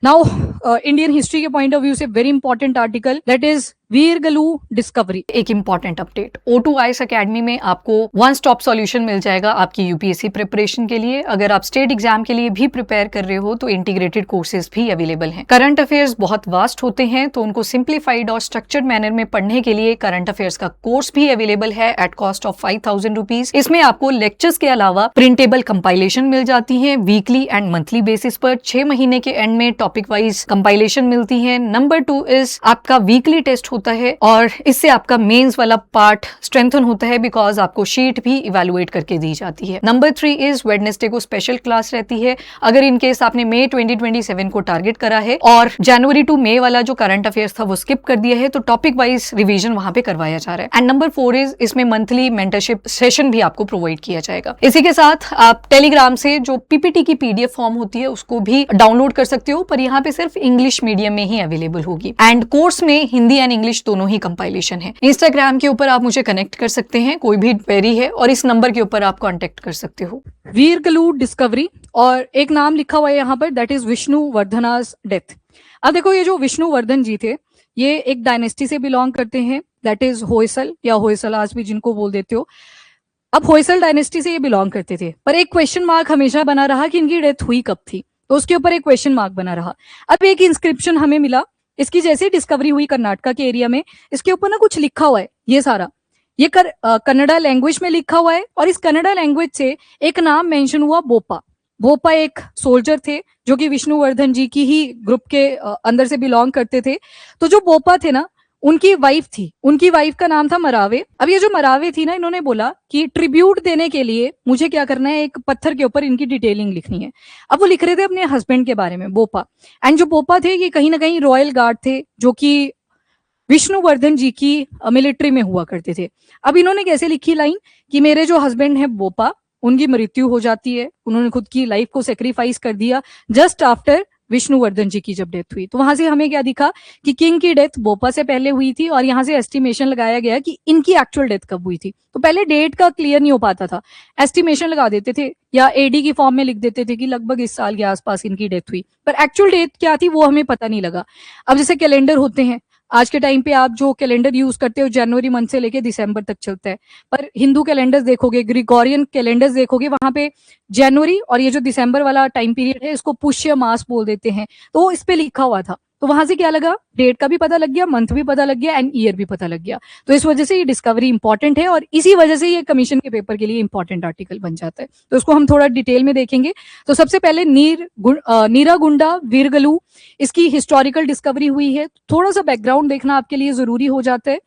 Now Indian history के point of view से very important article that is वीरगलू discovery. एक इंपॉर्टेंट अपडेट, O2IS अकेडमी में आपको वन स्टॉप सॉल्यूशन मिल जाएगा आपकी यूपीएससी प्रिपरेशन के लिए। अगर आप स्टेट एग्जाम के लिए भी प्रिपेयर कर रहे हो तो इंटीग्रेटेड कोर्सेज भी अवेलेबल हैं। करंट अफेयर्स बहुत वास्ट होते हैं तो उनको सिंप्लीफाइड और स्ट्रक्चर्ड मैनर में पढ़ने के लिए करंट अफेयर्स का कोर्स भी अवेलेबल है एट कॉस्ट ऑफ 5,000 रुपीज। इसमें आपको लेक्चर्स के अलावा प्रिंटेबल कंपाइलेशन मिल जाती है वीकली एंड मंथली बेसिस पर। 6 महीने के एंड में टॉपिक वाइज कंपाइलेशन मिलती है। नंबर 2 इज आपका वीकली टेस्ट होता है और इससे आपका मेंस वाला पार्ट स्ट्रेंथन होता है बिकॉज आपको शीट भी इवेलुएट करके दी जाती है। नंबर 3 इज वेडनेसडे को स्पेशल क्लास रहती है। अगर इन केस आपने मई 2027 को टारगेट करा है और जनवरी टू मई वाला जो करंट अफेयर्स था वो स्किप कर दिया है तो टॉपिक वाइज रिवीजन वहां पे करवाया जा रहा है। एंड नंबर 4 इज इसमें मंथली मेंटरशिप सेशन भी आपको प्रोवाइड किया जाएगा। इसी के साथ आप टेलीग्राम से जो पीपीटी की पीडीएफ फॉर्म होती है उसको भी डाउनलोड कर सकते हो, पर यहाँ पे सिर्फ इंग्लिश मीडियम में ही अवेलेबल होगी। एंड कोर्स में हिंदी एंड इंग्लिश दोनों ही कंपाइलेशन है। इंस्टाग्राम के ऊपर आप मुझे कनेक्ट कर सकते हैं, कोई भी क्वेरी है और इस नंबर के ऊपर आप कांटेक्ट कर सकते हो। वीरगलू डिस्कवरी और एक नाम लिखा हुआ है यहाँ पर दैट इज विष्णु वर्धना's डेथ। अब देखो ये जो विष्णु वर्धन जी थे ये एक डायनेस्टी से बिलोंग करते हैं दैट इज होयसल या होयसल आज भी जिनको बोल देते हो। अब होयसल डायनेस्टी से ये बिलोंग करते थे पर एक क्वेश्चन मार्क हमेशा बना रहा कि इनकी डेथ हुई कब थी, तो उसके ऊपर एक क्वेश्चन मार्क बना रहा। अब एक इंस्क्रिप्शन हमें मिला, इसकी जैसे डिस्कवरी हुई कर्नाटका के एरिया में, इसके ऊपर ना कुछ लिखा हुआ है। ये सारा ये कन्नड़ा लैंग्वेज में लिखा हुआ है और इस कन्नड़ा लैंग्वेज से एक नाम मेंशन हुआ बोपा। बोपा एक सोल्जर थे जो कि विष्णुवर्धन जी की ही ग्रुप के अंदर से बिलोंग करते थे। तो जो बोपा थे ना उनकी वाइफ थी, उनकी वाइफ का नाम था मरावे। अब ये जो मरावे थी ना इन्होंने बोला कि ट्रिब्यूट देने के लिए मुझे क्या करना है, एक पत्थर के ऊपर इनकी डिटेलिंग लिखनी है। अब वो लिख रहे थे अपने हस्बैंड के बारे में बोपा। एंड जो बोपा थे ये कहीं ना कहीं रॉयल गार्ड थे जो कि विष्णुवर्धन जी की मिलिट्री में हुआ करते थे। अब इन्होंने कैसे लिखी लाइन कि मेरे जो हस्बैंड है बोपा उनकी मृत्यु हो जाती है, उन्होंने खुद की लाइफ को सेक्रीफाइस कर दिया जस्ट आफ्टर विष्णुवर्धन जी की जब डेथ हुई। तो वहां से हमें क्या दिखा कि किंग की डेथ बोपा से पहले हुई थी और यहाँ से एस्टिमेशन लगाया गया कि इनकी एक्चुअल डेथ कब हुई थी। तो पहले डेट का क्लियर नहीं हो पाता था, एस्टिमेशन लगा देते थे या एडी की फॉर्म में लिख देते थे कि लगभग इस साल के आसपास इनकी डेथ हुई, पर एक्चुअल डेट क्या थी वो हमें पता नहीं लगा। अब जैसे कैलेंडर होते हैं, आज के टाइम पे आप जो कैलेंडर यूज करते हो जनवरी मंथ से लेके दिसंबर तक चलता है, पर हिंदू कैलेंडर्स देखोगे, ग्रिगोरियन कैलेंडर्स देखोगे, वहां पे जनवरी और ये जो दिसंबर वाला टाइम पीरियड है इसको पुष्य मास बोल देते हैं। तो इस पे लिखा हुआ था, तो वहां से क्या लगा, डेट का भी पता लग गया, मंथ भी पता लग गया एंड ईयर भी पता लग गया। तो इस वजह से ये डिस्कवरी इंपॉर्टेंट है और इसी वजह से ये कमीशन के पेपर के लिए इंपॉर्टेंट आर्टिकल बन जाता है। तो इसको हम थोड़ा डिटेल में देखेंगे। तो सबसे पहले नीरागुंडा वीरगलू, इसकी हिस्टोरिकल डिस्कवरी हुई है। थोड़ा सा बैकग्राउंड देखना आपके लिए जरूरी हो जाता है।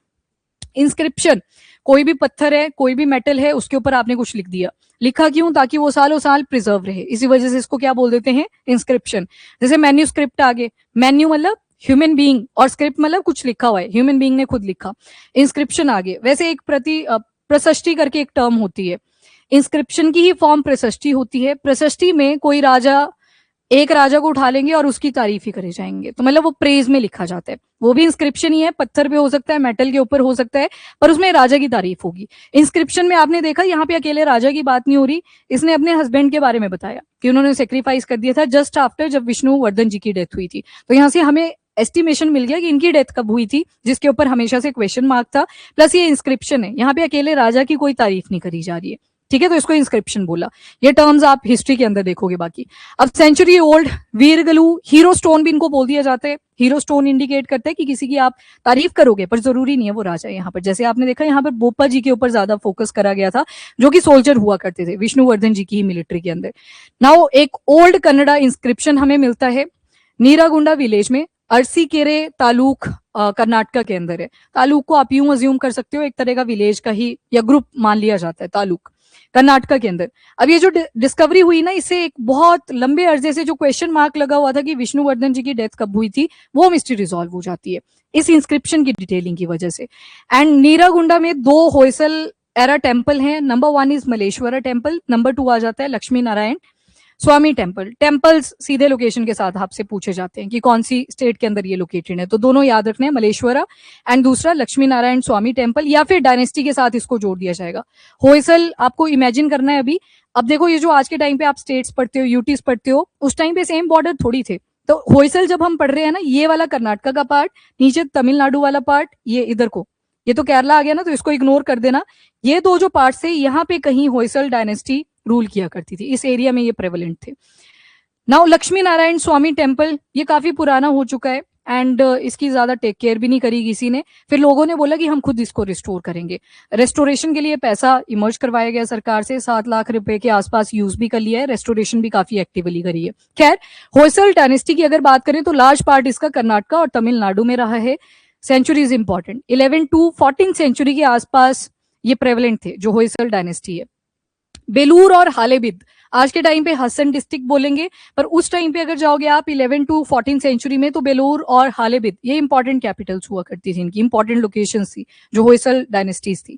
इंस्क्रिप्शन, कोई भी पत्थर है, कोई भी मेटल है, उसके ऊपर आपने कुछ लिख दिया। लिखा क्यों? ताकि वो सालों साल प्रिजर्व रहे, इसी वजह से इसको क्या बोल देते हैं, इंस्क्रिप्शन। जैसे मेन्यू स्क्रिप्ट आगे, मेन्यू मतलब ह्यूमन बीइंग और स्क्रिप्ट मतलब कुछ लिखा हुआ है, ह्यूमन बीइंग ने खुद लिखा। इंस्क्रिप्शन आगे, वैसे एक प्रशस्ति करके एक टर्म होती है, इंस्क्रिप्शन की ही फॉर्म प्रशस्ति होती है। प्रशस्ति में कोई राजा, एक राजा को उठा लेंगे और उसकी तारीफ ही करे जाएंगे, तो मतलब वो प्रेज में लिखा जाता है, वो भी इंस्क्रिप्शन ही है, पत्थर पे हो सकता है, मेटल के ऊपर हो सकता है, पर उसमें राजा की तारीफ होगी। इंस्क्रिप्शन में आपने देखा यहाँ पे अकेले राजा की बात नहीं हो रही, इसने अपने हस्बैंड के बारे में बताया कि उन्होंने सेक्रीफाइस कर दिया था जस्ट आफ्टर जब विष्णुवर्धन जी की डेथ हुई थी। तो यहाँ से हमें एस्टिमेशन मिल गया कि इनकी डेथ कब हुई थी, जिसके ऊपर हमेशा से क्वेश्चन मार्क था। प्लस ये इंस्क्रिप्शन है, यहाँ पे अकेले राजा की कोई तारीफ नहीं करी जा रही है, ठीक है, तो इसको इंस्क्रिप्शन बोला। ये टर्म्स आप हिस्ट्री के अंदर देखोगे बाकी। अब सेंचुरी ओल्ड वीरगलू, हीरो स्टोन भी इनको बोल दिया जाता है। हीरो स्टोन इंडिकेट करता है कि किसी की आप तारीफ करोगे, पर जरूरी नहीं है वो राजा है। यहाँ पर जैसे आपने देखा, यहाँ पर बोपा जी के ऊपर ज्यादा फोकस करा गया था जो कि सोल्जर हुआ करते थे विष्णुवर्धन जी की ही मिलिट्री के अंदर। नाउ एक ओल्ड कन्नड़ा इंस्क्रिप्शन हमें मिलता है नीरागुंडा विलेज में, अरसीकेरे तालुक कर्नाटका के अंदर है। तालुक को आप यूं अज्यूम कर सकते हो, एक तरह का विलेज का ही या ग्रुप मान लिया जाता है, तालुक कर्नाटका के अंदर। अब ये जो डिस्कवरी हुई ना, इससे एक बहुत लंबे अरसे से जो क्वेश्चन मार्क लगा हुआ था कि विष्णुवर्धन जी की डेथ कब हुई थी, वो मिस्ट्री रिजॉल्व हो जाती है इस इंस्क्रिप्शन की डिटेलिंग की वजह से। एंड नीरागुंडा में 2 होयसल एरा टेम्पल हैं। नंबर 1 इज मलेश्वरा टेम्पल, नंबर 2 आ जाता है लक्ष्मी नारायण स्वामी टेम्पल। टेम्पल्स सीधे लोकेशन के साथ आपसे पूछे जाते हैं कि कौन सी स्टेट के अंदर ये लोकेटेड है, तो दोनों याद रखने हैं, मलेश्वरा एंड दूसरा लक्ष्मी नारायण स्वामी टेम्पल, या फिर डायनेस्टी के साथ इसको जोड़ दिया जाएगा। होयसल आपको इमेजिन करना है अभी। अब देखो, ये जो आज के टाइम पे आप स्टेट्स पढ़ते हो, यूटीज पढ़ते हो, उस टाइम पे सेम बॉर्डर थोड़ी थे, तो होयसल जब हम पढ़ रहे हैं ना, ये वाला कर्नाटका का पार्ट, नीचे तमिलनाडु वाला पार्ट, ये इधर को, ये तो केरला आ गया ना, तो इसको इग्नोर कर देना। ये दो जो पार्ट थे, यहाँ पे कहीं होयसल डायनेस्टी रूल किया करती थी, इस एरिया में ये प्रेवलेंट थे। नाउ लक्ष्मी नारायण स्वामी टेम्पल, ये काफी पुराना हो चुका है एंड इसकी ज्यादा टेक केयर भी नहीं करी किसी ने। फिर लोगों ने बोला कि हम खुद इसको रिस्टोर करेंगे। रेस्टोरेशन के लिए पैसा इमर्ज करवाया गया सरकार से, 7 लाख रुपए के आसपास यूज भी कर लिया है, रेस्टोरेशन भी काफी एक्टिवली करी है। खैर, होयसल डायनेस्टी की अगर बात करें तो लार्ज पार्ट इसका कर्नाटका और तमिलनाडु में रहा है। सेंचुरीज इंपॉर्टेंट, 11 to 14 सेंचुरी के आसपास ये प्रेवलेंट थे जो होयसल डायनेस्टी है। बेलूर और हालेबिद, आज के टाइम पे हसन डिस्ट्रिक्ट बोलेंगे, पर उस टाइम पे अगर जाओगे आप 11 to 14 सेंचुरी में, तो बेलूर और हालेबिद ये इंपॉर्टेंट कैपिटल्स हुआ करती थी, इनकी इंपॉर्टेंट लोकेशंस थी जो होयसल डायनेस्टीज थी।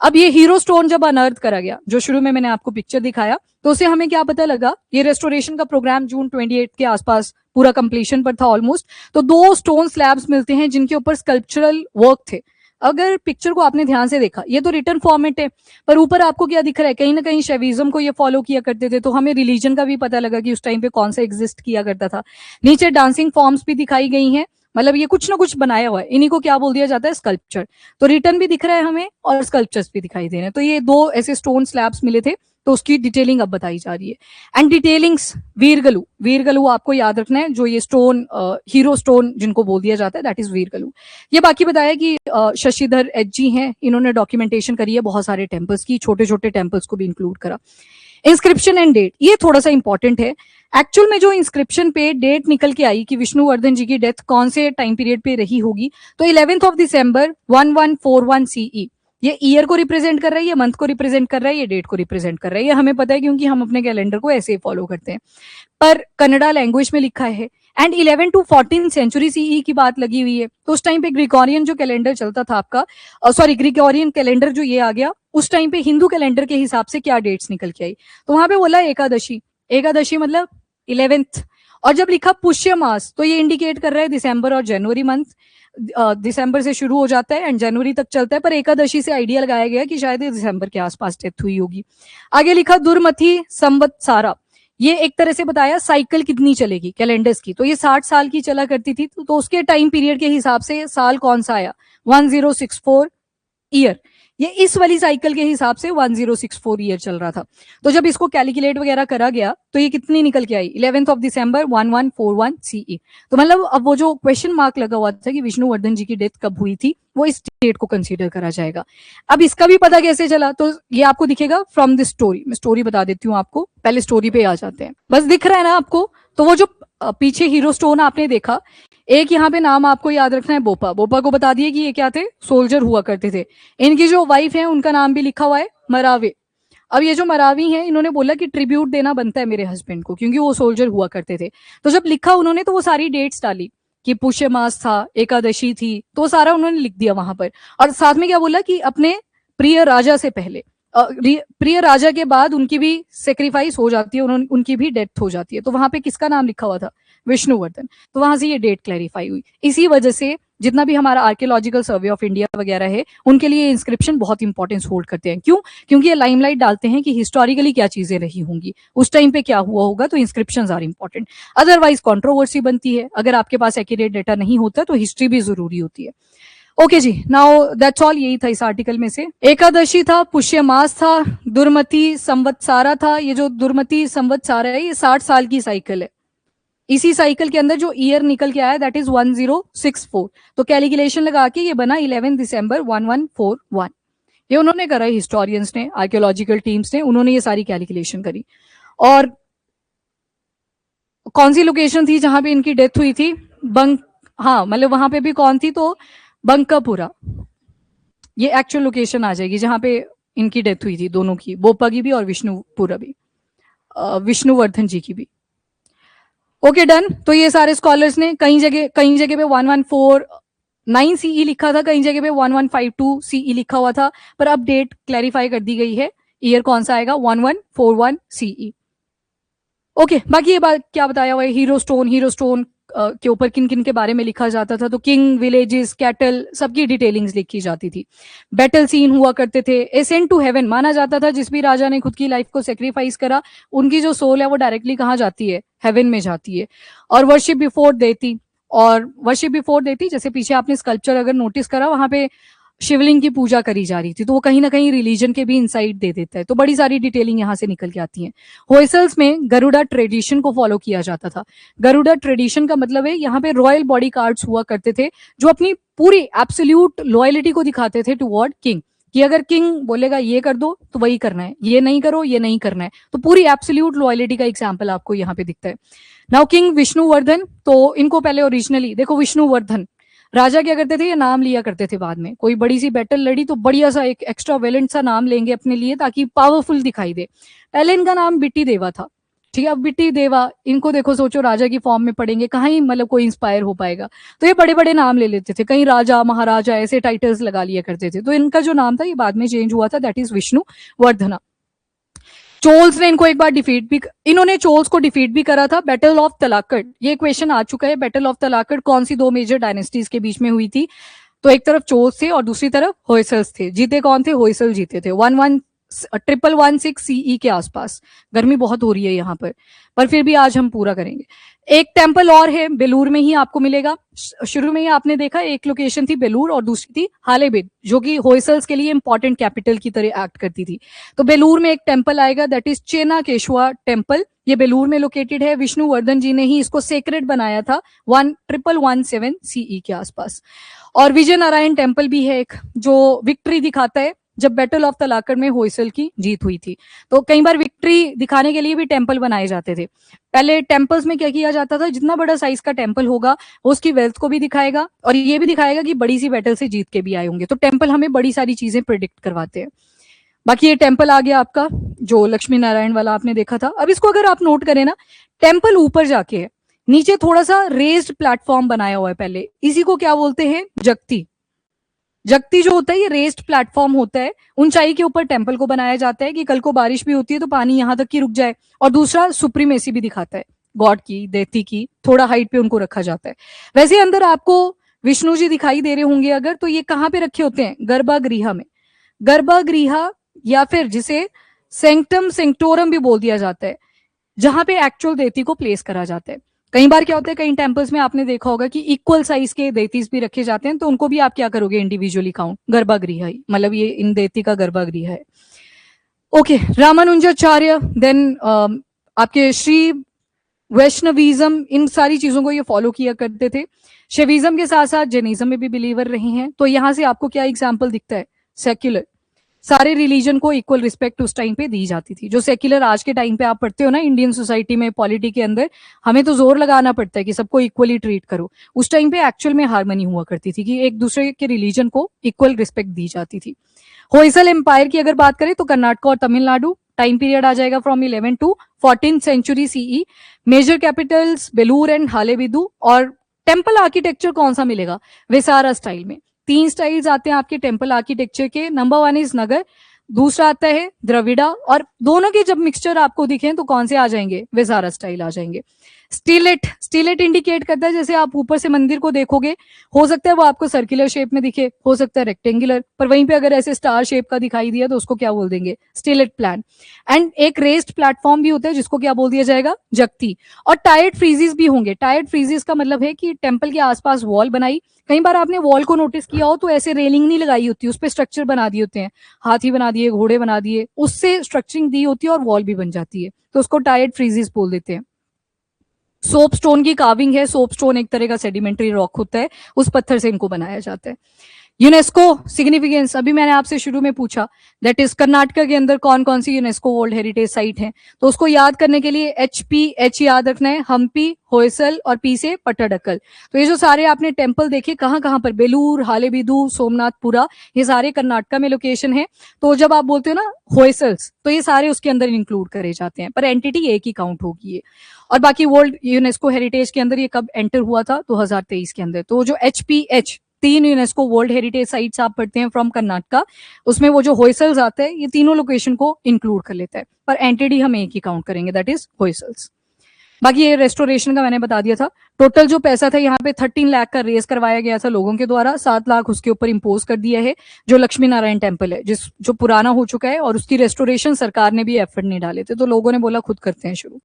अब ये हीरो स्टोन जब अनर्थ करा गया, जो शुरू में मैंने आपको पिक्चर दिखाया, तो उससे हमें क्या पता लगा, ये रेस्टोरेशन का प्रोग्राम जून 28 के आसपास पूरा कंप्लीशन पर था ऑलमोस्ट। तो 2 स्टोन स्लैब्स मिलते हैं जिनके ऊपर स्कल्पचरल वर्क थे। अगर पिक्चर को आपने ध्यान से देखा, ये तो रिटर्न फॉर्मेट है, पर ऊपर आपको क्या दिख रहा है, कहीं ना कहीं शैविज्म को ये फॉलो किया करते थे, तो हमें रिलीजन का भी पता लगा कि उस टाइम पे कौन सा एग्जिस्ट किया करता था। नीचे डांसिंग फॉर्म्स भी दिखाई गई हैं, मतलब ये कुछ ना कुछ बनाया हुआ है, इन्हीं को क्या बोल दिया जाता है, स्कल्पचर। तो रिटर्न भी दिख रहा है हमें और स्कल्पचर्स भी दिखाई दे रहे हैं। तो ये 2 ऐसे स्टोन स्लैब्स मिले थे, तो उसकी डिटेलिंग अब बताई जा रही है। एंड डिटेलिंग्स, वीरगलू, वीरगलू आपको याद रखना है, जो ये स्टोन हीरो स्टोन जिनको बोल दिया जाता है, दैट इज वीरगलू। ये बाकी बताया कि शशिधर एच जी हैं, इन्होंने डॉक्यूमेंटेशन करी है बहुत सारे टेम्पल्स की, छोटे छोटे टेम्पल्स को भी इंक्लूड करा। इंस्क्रिप्शन एंड डेट, ये थोड़ा सा इंपॉर्टेंट है। एक्चुअल में जो इंस्क्रिप्शन पे डेट निकल के आई कि विष्णुवर्धन जी की डेथ कौन से टाइम पीरियड पे रही होगी, तो 11 दिसंबर 1141 सीई, ये ईयर को रिप्रेजेंट कर रहा है, ये मंथ को रिप्रेजेंट कर रहा है, ये डेट को रिप्रेजेंट कर रहा है। ये हमें पता है क्योंकि हम अपने कैलेंडर को ऐसे ही फॉलो करते हैं, पर कन्नड़ा लैंग्वेज में लिखा है। एंड 11 to 14 सेंचुरी सीई की बात लगी हुई है, तो उस टाइम पे ग्रिगोरियन जो कैलेंडर चलता था आपका, सॉरी ग्रिगोरियन कैलेंडर जो ये आ गया, उस टाइम पे हिंदू कैलेंडर के हिसाब से क्या डेट्स निकल के आई, तो वहां पे बोला एकादशी, एकादशी मतलब 11th। और जब लिखा पुष्य मास, तो ये इंडिकेट कर रहा है दिसंबर और जनवरी मंथ, दिसंबर से शुरू हो जाता है एंड जनवरी तक चलता है, पर एकादशी से आइडिया लगाया गया कि शायद दिसंबर के आसपास डेथ हुई होगी। आगे लिखा दुर्मथी संवत्सारा, ये एक तरह से बताया साइकिल कितनी चलेगी कैलेंडर्स की, तो ये 60 साल की चला करती थी, तो उसके टाइम पीरियड के हिसाब से साल कौन सा आया, 1064 ईयर, ये इस वाली साइकिल के हिसाब से 1064 ईयर चल रहा था। तो जब इसको कैलकुलेट वगैरह करा गया तो ये कितनी निकल के आई, 11 दिसंबर 1141 सीई। तो मतलब अब वो जो क्वेश्चन मार्क लगा हुआ था कि विष्णुवर्धन जी की डेथ कब हुई थी, वो इस डेट को कंसीडर करा जाएगा। अब इसका भी पता कैसे चला, तो ये आपको दिखेगा फ्रॉम दिस स्टोरी। मैं स्टोरी बता देती हूँ आपको, पहले स्टोरी पे आ जाते हैं। बस दिख रहा है ना आपको, तो वो जो पीछे हीरो स्टोन आपने देखा, एक यहाँ पे नाम आपको याद रखना है, बोपा। बोपा को बता दिए कि ये क्या थे, सोल्जर हुआ करते थे। इनकी जो वाइफ है उनका नाम भी लिखा हुआ है मरावे। अब ये जो मरावी हैं, इन्होंने बोला कि ट्रिब्यूट देना बनता है मेरे हस्बैंड को, क्योंकि वो सोल्जर हुआ करते थे। तो जब लिखा उन्होंने, तो वो सारी डेट्स डाली कि पुष्य मास था, एकादशी थी, तो वो सारा उन्होंने लिख दिया वहां पर। और साथ में क्या बोला कि अपने प्रिय राजा से पहले, प्रिय राजा के बाद उनकी भी सेक्रीफाइस हो जाती है, उनकी भी डेथ हो जाती है। तो वहां पे किसका नाम लिखा हुआ था, विष्णुवर्धन। तो वहां से ये डेट क्लैरिफाई हुई। इसी वजह से जितना भी हमारा आर्कियोलॉजिकल सर्वे ऑफ इंडिया वगैरह है, उनके लिए इंस्क्रिप्शन बहुत इंपॉर्टेंस होल्ड करते हैं। क्यों? क्योंकि ये लाइमलाइट डालते हैं कि हिस्टोरिकली क्या चीजें रही होंगी, उस टाइम पे क्या हुआ होगा, तो inscriptions are important. Otherwise controversy बनती है, अगर आपके पास एक्यूरेट डेटा नहीं होता तो हिस्ट्री भी जरूरी होती है। ओके जी, नाउ दैट्स ऑल, यही था इस आर्टिकल में से। एकादशी था, पुष्य मास था, दुर्मति संवत्सारा था। ये जो दुर्मति संवत्सारा है, ये 60 साल की साइकिल है। इसी साइकिल के अंदर जो ईयर निकल के आया, दैट इज 1064। तो कैलकुलेशन लगा के ये बना 11 दिसंबर 1141। ये उन्होंने करा, हिस्टोरियंस ने, आर्कियोलॉजिकल टीम्स ने, उन्होंने ये सारी कैलकुलेशन करी। और कौन सी लोकेशन थी जहां पे इनकी डेथ हुई थी, हाँ मतलब वहां पे भी कौन थी, तो बंकापुरा, ये एक्चुअल लोकेशन आ जाएगी जहां पे इनकी डेथ हुई थी, दोनों की, बोपा की भी और विष्णुपुरा भी, विष्णुवर्धन जी की भी। Okay done. तो ये सारे स्कॉलर्स ने कई जगह पे 1149 सीई लिखा था, कई जगह पे 1152 सीई लिखा हुआ था, पर अब डेट क्लैरिफाई कर दी गई है, ईयर कौन सा आएगा, 1141 सीई। ओके, बाकी ये बात क्या बताया हुआ है, हीरो स्टोन के ऊपर किन किन के बारे में लिखा जाता था, तो किंग, विलेजेस, कैटल, सबकी डिटेलिंग्स लिखी जाती थी। बैटल सीन हुआ करते थे। एसेंट टू हेवन माना जाता था, जिस भी राजा ने खुद की लाइफ को सेक्रीफाइस करा, उनकी जो सोल है वो डायरेक्टली कहाँ जाती है, हेवन में जाती है। और वर्शिप बिफोर देती, और वर्शिप बिफोर देती जैसे पीछे आपने स्कल्पचर अगर नोटिस करा, वहां पे शिवलिंग की पूजा करी जा रही थी, तो वो कहीं ना कहीं रिलीजन के भी इंसाइट दे देता है। तो बड़ी सारी डिटेलिंग यहाँ से निकल के आती है। होयसल्स में गरुड़ा ट्रेडिशन को फॉलो किया जाता था। गरुड़ा ट्रेडिशन का मतलब है यहाँ पे रॉयल बॉडी गार्ड्स हुआ करते थे जो अपनी पूरी एब्सोल्यूट लॉयलिटी को दिखाते थे टुवर्ड किंग, कि अगर किंग बोलेगा ये कर दो तो वही करना है, ये नहीं करो ये नहीं करना है। तो पूरी एब्सोल्यूट लॉयलिटी का एग्जाम्पल आपको यहाँ पे दिखता है। नाउ किंग विष्णुवर्धन, तो इनको पहले ओरिजिनली देखो विष्णुवर्धन राजा क्या करते थे, ये नाम लिया करते थे। बाद में कोई बड़ी सी बैटल लड़ी तो बढ़िया सा एक एक्स्ट्रा वेलेंट सा नाम लेंगे अपने लिए ताकि पावरफुल दिखाई दे। पहले इनका नाम बिट्टी देवा था, ठीक है। अब बिट्टी देवा, इनको देखो सोचो राजा की फॉर्म में पढ़ेंगे, कहाँ ही मतलब कोई इंस्पायर हो पाएगा। तो ये बड़े बड़े नाम ले लेते थे, कहीं राजा महाराजा ऐसे टाइटल्स लगा लिया करते थे। तो इनका जो नाम था ये बाद में चेंज हुआ था, दैट इज विष्णुवर्धना। चोल्स ने इनको एक बार डिफीट भी, इन्होंने चोल्स को डिफीट भी करा था। बैटल ऑफ तलाकट, ये क्वेश्चन आ चुका है। बैटल ऑफ तलाकट कौन सी दो मेजर डायनेस्टीज के बीच में हुई थी? तो एक तरफ चोल्स थे और दूसरी तरफ होयसल्स थे। जीते कौन थे? होयसल जीते थे 1116 सीई के आसपास। गर्मी बहुत हो रही है यहाँ पर फिर भी आज हम पूरा करेंगे। एक टेम्पल और है बेलूर में ही आपको मिलेगा। शुरू में ही आपने देखा एक लोकेशन थी बेलूर और दूसरी थी हालेबिद, जो कि होयसल्स के लिए इंपॉर्टेंट कैपिटल की तरह एक्ट करती थी। तो बेलूर में एक टेम्पल आएगा, दैट इज चेनाकेश्वर टेम्पल। ये बेलूर में लोकेटेड है। विष्णुवर्धन जी ने ही इसको सेक्रेड बनाया था 1117 सीई के आसपास। और विजय नारायण टेम्पल भी है एक, जो विक्ट्री दिखाता है जब बैटल ऑफ तलाकट में होयसल की जीत हुई थी। तो कई बार विक्ट्री दिखाने के लिए भी टेम्पल बनाए जाते थे। पहले टेम्पल्स में क्या किया जाता था, जितना बड़ा साइज का टेम्पल होगा वो उसकी वेल्थ को भी दिखाएगा और ये भी दिखाएगा कि बड़ी सी बैटल से जीत के भी आए होंगे। तो टेम्पल हमें बड़ी सारी चीजें प्रिडिक्ट करवाते हैं। बाकी ये टेम्पल आ गया आपका, जो लक्ष्मी नारायण वाला आपने देखा था। अब इसको अगर आप नोट करें ना, टेम्पल ऊपर जाके है, नीचे थोड़ा सा रेज्ड प्लेटफॉर्म बनाया हुआ है पहले। इसी को क्या बोलते हैं? जगती। जगती जो होता है ये रेस्ड प्लेटफॉर्म होता है, ऊंचाई के ऊपर टेम्पल को बनाया जाता है कि कल को बारिश भी होती है तो पानी यहां तक की रुक जाए। और दूसरा सुप्रीमेसी भी दिखाता है गॉड की, देवती की, थोड़ा हाइट पे उनको रखा जाता है। वैसे अंदर आपको विष्णु जी दिखाई दे रहे होंगे अगर, तो ये कहाँ पे रखे होते हैं? गर्भागृह में। गर्भागृह या फिर जिसे सेंक्टम सेंक्टोरम भी बोल दिया जाता है, जहां पे एक्चुअल देवती को प्लेस करा जाता है। कई बार क्या होता है, कई टेम्पल्स में आपने देखा होगा कि इक्वल साइज के देवतीज भी रखे जाते हैं, तो उनको भी आप क्या करोगे? Individually count. गर्भागृह ही मतलब ये इन देवती का गर्भागृह है। ओके, रामानुजाचार्य, देन आपके श्री वैष्णविज्म, इन सारी चीजों को ये फॉलो किया करते थे। शैविज्म के साथ साथ जैनिज्म में भी बिलीवर रहे हैं। तो यहां से आपको क्या एग्जाम्पल दिखता है? सेक्युलर। सारे रिलीजन को इक्वल रिस्पेक्ट उस टाइम पे दी जाती थी। जो सेक्युलर आज के टाइम पे आप पढ़ते हो ना इंडियन सोसाइटी में, पॉलिटी के अंदर, हमें तो जोर लगाना पड़ता है कि सबको इक्वली ट्रीट करो। उस टाइम पे एक्चुअल में हार्मनी हुआ करती थी कि एक दूसरे के रिलीजन को इक्वल रिस्पेक्ट दी जाती थी। होयसल एम्पायर की अगर बात करें तो कर्नाटक और तमिलनाडु, टाइम पीरियड आ जाएगा from 11 to 14 century CE. Major capitals Belur and Halebidu. और टेम्पल आर्किटेक्चर कौन सा मिलेगा? वेसारा स्टाइल में। 3 स्टाइल्स आते हैं आपके टेम्पल आर्किटेक्चर के। नंबर 1 इज नगर, दूसरा आता है द्रविड़ा, और दोनों के जब मिक्सचर आपको दिखे तो कौन से आ जाएंगे? वेसारा स्टाइल आ जाएंगे। स्टिलेट इंडिकेट करता है, जैसे आप ऊपर से मंदिर को देखोगे, हो सकता है वो आपको सर्कुलर शेप में दिखे, हो सकता है रेक्टेंगुलर, पर वहीं पे अगर ऐसे स्टार शेप का दिखाई दिया तो उसको क्या बोल देंगे? Stellate plan. एंड एक रेस्ड प्लेटफॉर्म भी होता है जिसको क्या बोल दिया जाएगा? जगती। और टायर्ड फ्रीजेस भी होंगे। टायर्ड फ्रीजेस का मतलब है कि टेम्पल के आसपास वॉल बनाई। कई बार आपने वॉल को नोटिस किया हो तो ऐसे रेलिंग नहीं लगाई होती, उस पर स्ट्रक्चर बना दिए होते हैं, हाथी बना दिए, घोड़े बना दिए, उससे स्ट्रक्चरिंग दी होती है और वॉल भी बन जाती है, तो उसको टायर्ड फ्रीजेस बोल देते हैं। सोप स्टोन की कार्विंग है। सोप स्टोन एक तरह का सेडिमेंट्री रॉक होता है, उस पत्थर से इनको बनाया जाता है। यूनेस्को सिग्निफिकेंस, अभी मैंने आपसे शुरू में पूछा, दैट इज कर्नाटका के अंदर कौन कौन सी यूनेस्को वर्ल्ड हेरिटेज साइट है, तो उसको याद करने के लिए एच याद रखना है, हम्पी, होयसल और पी से पट्टाडकल। तो ये जो सारे आपने टेम्पल देखे कहाँ कहाँ पर, बेलूर, हालेबिदु, सोमनाथपुरा, ये सारे कर्नाटका में लोकेशन है। तो जब आप बोलते हो ना होयसल्स, तो ये सारे उसके अंदर इंक्लूड करे जाते हैं, पर एंटिटी एक ही काउंट होगी ये। और बाकी वर्ल्ड यूनेस्को हेरिटेज के अंदर ये कब एंटर हुआ था? 2023 के अंदर। तो जो HPH 3 UNESCO world heritage sites आप पढ़ते हैं फ्रॉम कर्नाटका, उसमें वो जो होयसल्स आते हैं ये तीनों लोकेशन को इंक्लूड कर लेता है, पर एंटिटी हम एक ही काउंट करेंगे, दैट इज होयसल्स। बाकी ये रेस्टोरेशन का मैंने बता दिया था। टोटल जो पैसा था यहाँ पे 13 लाख का रेस करवाया गया था लोगों के द्वारा, 7 लाख उसके ऊपर इम्पोज कर दिया है। जो लक्ष्मी नारायण टेम्पल है जो पुराना हो चुका है, और उसकी रेस्टोरेशन सरकार ने भी एफर्ट नहीं डाले थे, तो लोगों ने बोला खुद करते हैं शुरू।